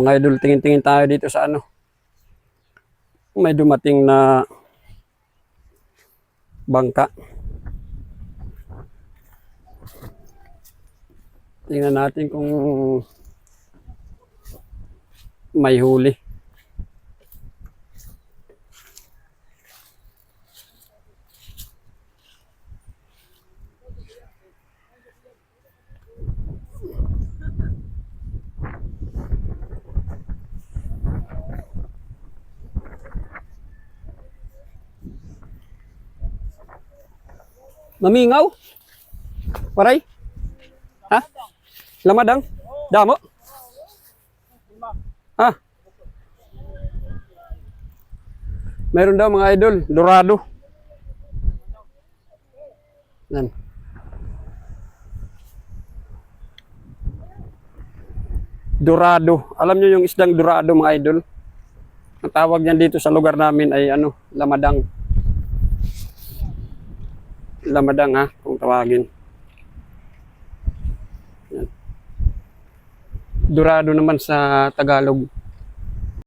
Mga idol, tingin-tingin tayo dito sa ano. May dumating na bangka. Tingnan natin kung may huli. Mamingaw? Waray? Ha? Lamadang? Damo? Ha? Meron daw mga idol, dorado. Yan. Dorado. Alam nyo yung isdang dorado mga idol? Ang tawag niyan dito sa lugar namin ay ano, lamadang. Lamadang ha, kung tawagin. Yan. Dorado naman sa Tagalog.